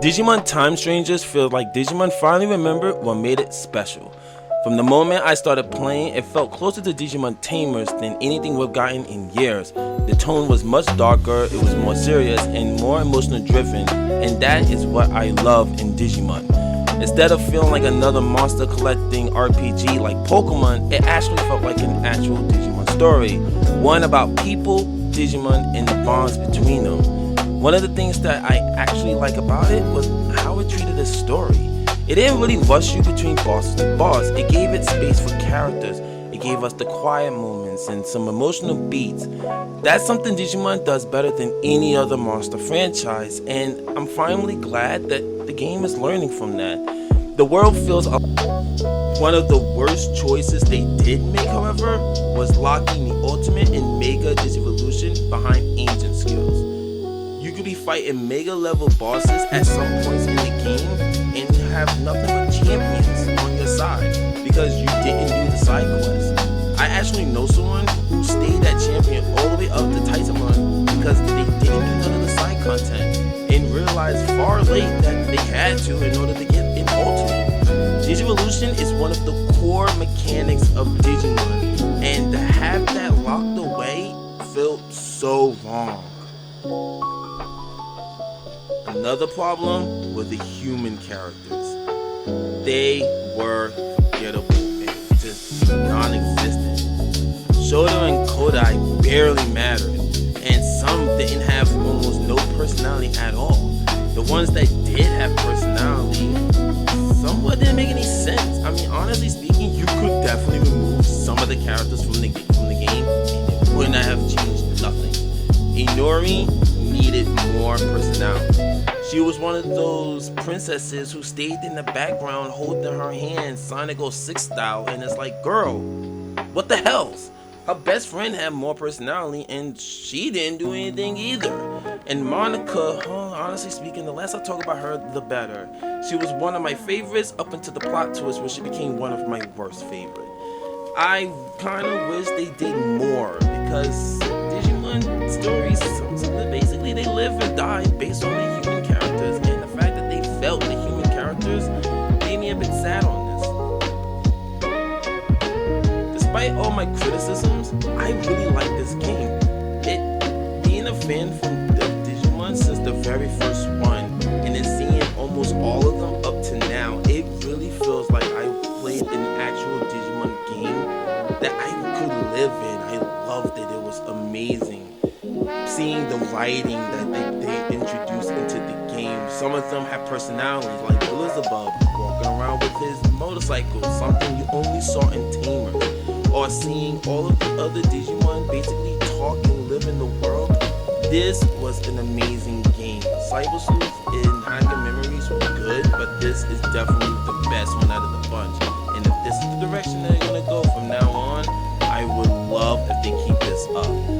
Digimon Time Strangers feels like Digimon finally remembered what made it special. From the moment I started playing, it felt closer to Digimon Tamers than anything we've gotten in years. The tone was much darker, it was more serious, and more emotional driven, and that is what I love in Digimon. Instead of feeling like another monster collecting RPG like Pokemon, it actually felt like an actual Digimon story. One about people, Digimon, and the bonds between them. One of the things that I actually like about it was how it treated the story. It didn't really rush you between bosses to boss. It gave it space for characters. It gave us the quiet moments and some emotional beats. That's something Digimon does better than any other monster franchise, and I'm finally glad that the game is learning from that. The world feels one of the worst choices they did make, however, was locking the ultimate and mega Digivolution behind ancient skills. You could be fighting mega level bosses at some points in the game and have nothing but champions on your side because you didn't do the side quest. I actually know someone who stayed at champion all the way up to Titan Run because they didn't do none of the side content and realized far late that they had to in order to get an ultimate. Digivolution is one of the core mechanics of Digimon, and to have that locked away felt so wrong. Another problem were the human characters. They were forgettable and just non-existent. Shota and Kodai barely mattered, and some didn't have almost no personality at all. The ones that did have personality, somewhat didn't make any sense. I mean, honestly speaking, you could definitely remove some of the characters from the game, and it would not have changed nothing. Inori needed more personality. She was one of those princesses who stayed in the background holding her hand Sonic 06 style, and it's like, girl, what the hell? Her best friend had more personality and she didn't do anything either. And Monica, honestly speaking, the less I talk about her, the better. She was one of my favorites up until the plot twist where she became one of my worst favorites. I kind of wish they did more because Digimon stories, basically they live and die based on the human characters, and the fact that they felt the human characters made me a bit sad on this. Despite all my criticisms, I really like this game. Being a fan from Digimon since the very first one, and then seeing almost all of them up to now, it really feels like I played an actual Digimon game that I could live in. I loved it. It was amazing. Seeing the writing that they introduced into the game. Some of them have personalities, like Elizabeth walking around with his motorcycle, something you only saw in Tamers. Or seeing all of the other Digimon basically talk and live in the world. This was an amazing game. Cyber Sleuth and Hacker Memories were good, but this is definitely the best